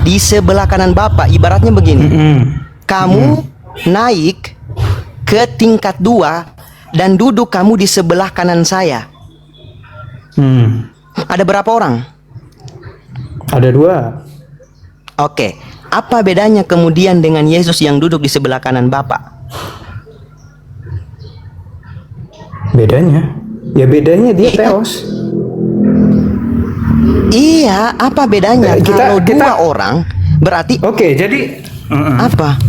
di sebelah kanan Bapa. Ibaratnya begini, kamu naik ke tingkat 2 dan duduk kamu di sebelah kanan saya. Ada berapa orang? Ada 2. Oke, apa bedanya kemudian dengan Yesus yang duduk di sebelah kanan Bapa? Bedanya? Ya bedanya dia Theos. Iya, apa bedanya? Kalau dua orang berarti Oke, jadi apa?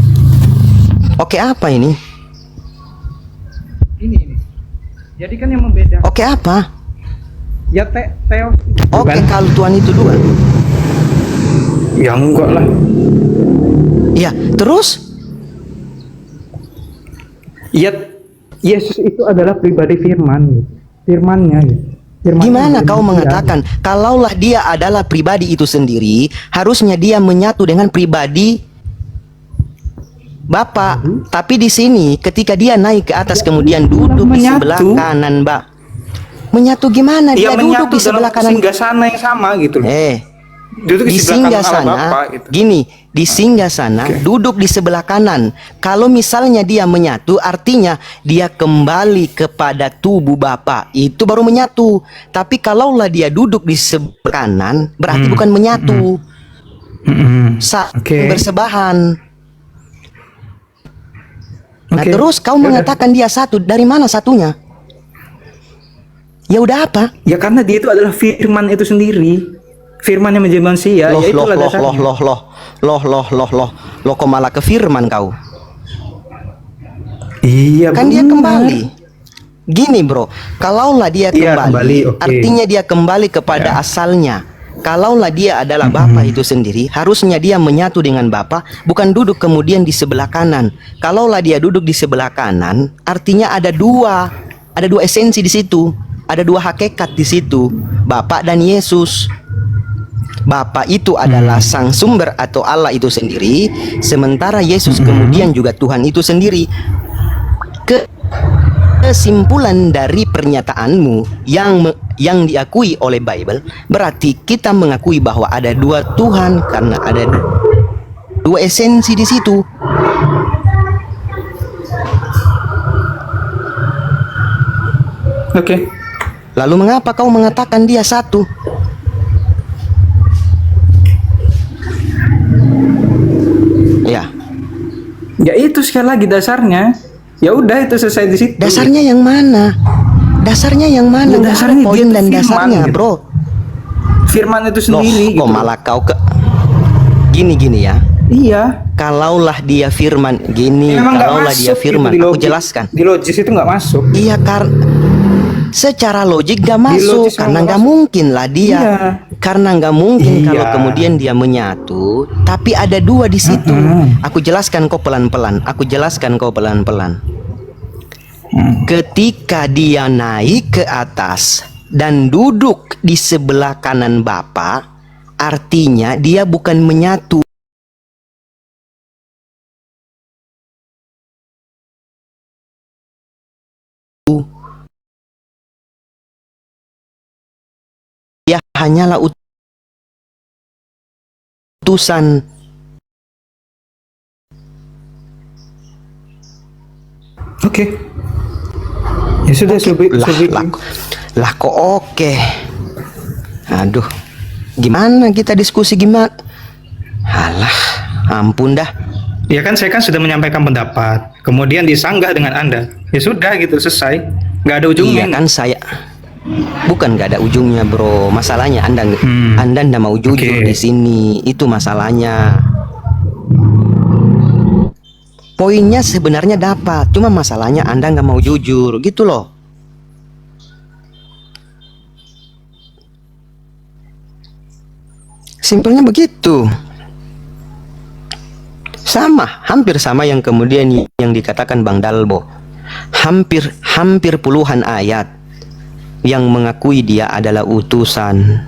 Oke, apa ini? Ini. Jadi kan yang membedakan. Oke, apa? Ya Theos. Oke, kalau Tuhan itu 2. Ya enggak lah. Ya, terus? Ya Yesus itu adalah pribadi firman. Firmannya gitu. Gimana kau mengatakan kalaulah dia adalah pribadi itu sendiri, harusnya dia menyatu dengan pribadi Bapa. Tapi di sini ketika dia naik ke atas kemudian duduk di sebelah kanan menyatu gimana? Dia duduk di sebelah kanan singgasana yang sama gitu loh. Duduk di singgasana gitu. Gini, di singgasana duduk di sebelah kanan. Kalau misalnya dia menyatu, artinya dia kembali kepada tubuh Bapa. Itu baru menyatu. Tapi kalaulah dia duduk di sebelah kanan, berarti bukan menyatu. Bersebahan. Nah, terus kau mengatakan dia satu. Dari mana satunya? Ya udah apa? Ya karena dia itu adalah firman itu sendiri. Firman yang menjadi manusia, ya itulah dasarnya. Loh, kok malah ke firman kau? Iya, kan dia kembali. Gini bro, kalaulah dia kembali, artinya dia kembali kepada asalnya. Kalaulah dia adalah Bapa itu sendiri, harusnya dia menyatu dengan Bapa, bukan duduk kemudian di sebelah kanan. Kalaulah dia duduk di sebelah kanan, artinya ada dua esensi di situ, ada 2 hakikat di situ, Bapa dan Yesus. Bapa itu adalah sang sumber atau Allah itu sendiri, sementara Yesus kemudian juga Tuhan itu sendiri. Kesimpulan dari pernyataanmu yang diakui oleh Bible, berarti kita mengakui bahwa ada 2 Tuhan karena ada 2 esensi di situ. Oke. Lalu mengapa kau mengatakan dia satu? Ya itu sekali lagi dasarnya. Ya udah itu selesai di situ. Dasarnya yang mana? Dasarnya yang mana? Ya, dasarnya poin dan firman, dasarnya, gitu. Bro. Firman itu sendiri. Kok malah kau ke gini ya? Iya. Kalaulah dia firman gini, kalaulah dia firman, aku jelaskan. Di logis itu nggak masuk. Iya, secara logik gak masuk karena nggak mungkin lah dia. Karena nggak mungkin kalau kemudian dia menyatu, tapi ada 2 di situ. Aku jelaskan kau pelan-pelan. Ketika dia naik ke atas dan duduk di sebelah kanan Bapa, artinya dia bukan menyatu. Dia hanyalah utusan. Oke. Ya sudah, lah kok oke. Aduh, gimana kita diskusi gimana? Alah, ampun dah. Ya kan saya kan sudah menyampaikan pendapat, kemudian disanggah dengan Anda. Ya sudah gitu, selesai. Nggak ada ujungnya. Iya kan saya. Bukan gak ada ujungnya bro. Masalahnya Anda nggak mau jujur di sini. Itu masalahnya. Poinnya sebenarnya dapat, cuma masalahnya Anda nggak mau jujur gitu loh. Simpelnya begitu. Hampir sama yang kemudian yang dikatakan Bang Dalbo. Hampir puluhan ayat yang mengakui dia adalah utusan.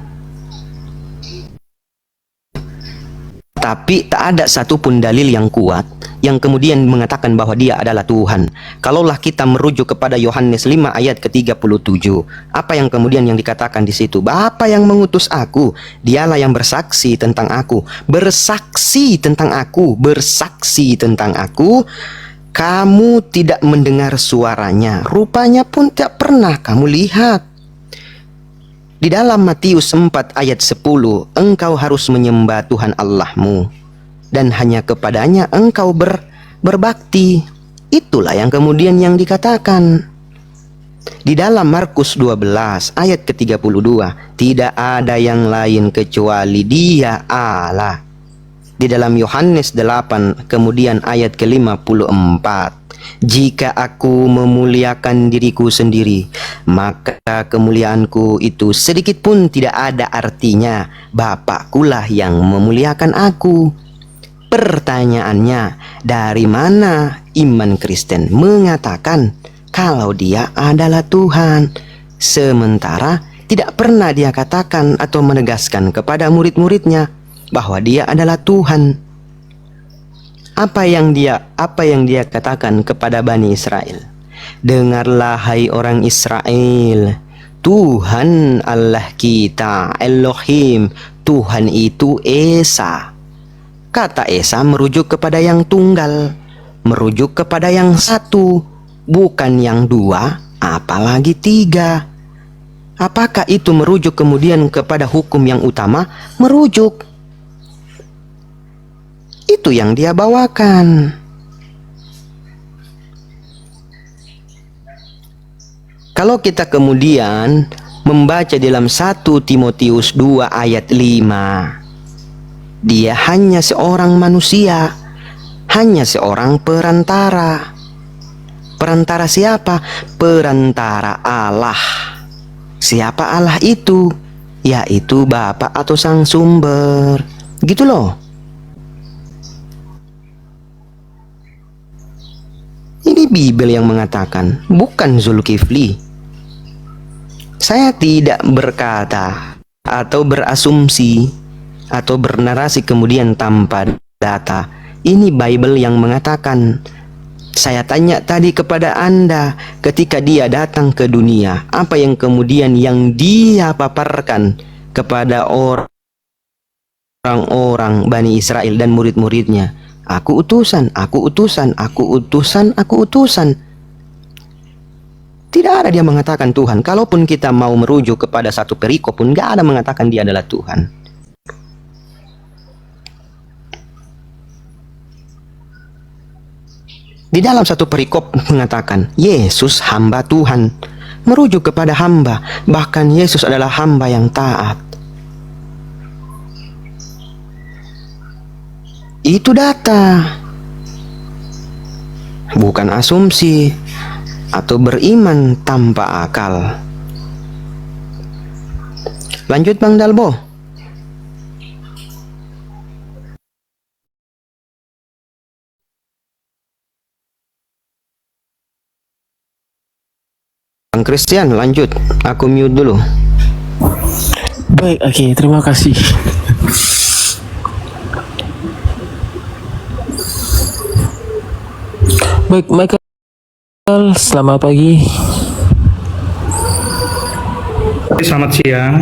Tapi tak ada satupun dalil yang kuat yang kemudian mengatakan bahwa dia adalah Tuhan. Kalaulah kita merujuk kepada Yohanes 5 ayat ke-37, apa yang kemudian yang dikatakan di situ? Bapa yang mengutus aku, dialah yang bersaksi tentang aku. Bersaksi tentang aku, bersaksi tentang aku. Kamu tidak mendengar suaranya, rupanya pun tidak pernah kamu lihat. Di dalam Matius 4 ayat 10, engkau harus menyembah Tuhan Allahmu, dan hanya kepadanya engkau berbakti. Itulah yang kemudian yang dikatakan. Di dalam Markus 12 ayat ke-32, tidak ada yang lain kecuali Dia Allah. Di dalam Yohanes 8 kemudian ayat ke-54, jika aku memuliakan diriku sendiri, maka kemuliaanku itu sedikit pun tidak ada artinya. Bapakkulah yang memuliakan aku. Pertanyaannya, dari mana iman Kristen mengatakan kalau Dia adalah Tuhan, sementara tidak pernah Dia katakan atau menegaskan kepada murid-muridnya bahwa Dia adalah Tuhan? Apa yang dia katakan kepada Bani Israel? Dengarlah hai orang Israel, Tuhan Allah kita, Elohim, Tuhan itu Esa. Kata Esa merujuk kepada yang tunggal, merujuk kepada yang satu, bukan yang dua, apalagi tiga. Apakah itu merujuk kemudian kepada hukum yang utama? Merujuk. Itu yang dia bawakan. Kalau kita kemudian membaca dalam 1 Timotius 2 ayat 5, dia hanya seorang manusia, hanya seorang perantara. Perantara siapa? Perantara Allah. Siapa Allah itu? Yaitu Bapa atau Sang Sumber. Gitu loh. Ini Bible yang mengatakan, bukan Zulkifli. Saya tidak berkata atau berasumsi atau bernarasi kemudian tanpa data. Ini Bible yang mengatakan. Saya tanya tadi kepada Anda, ketika Dia datang ke dunia, apa yang kemudian yang Dia paparkan kepada orang-orang Bani Israel dan murid-muridnya? Aku utusan, aku utusan, aku utusan, aku utusan. Tidak ada dia mengatakan Tuhan. Kalaupun kita mau merujuk kepada satu perikop pun, gak ada mengatakan Dia adalah Tuhan. Di dalam satu perikop mengatakan Yesus hamba Tuhan, merujuk kepada hamba. Bahkan Yesus adalah hamba yang taat. Itu data, bukan asumsi atau beriman tanpa akal. Lanjut Bang Dalbo. Bang Christian, lanjut. Aku mute dulu. Baik, oke, terima kasih. Baik, Michael, selamat pagi. Selamat siang.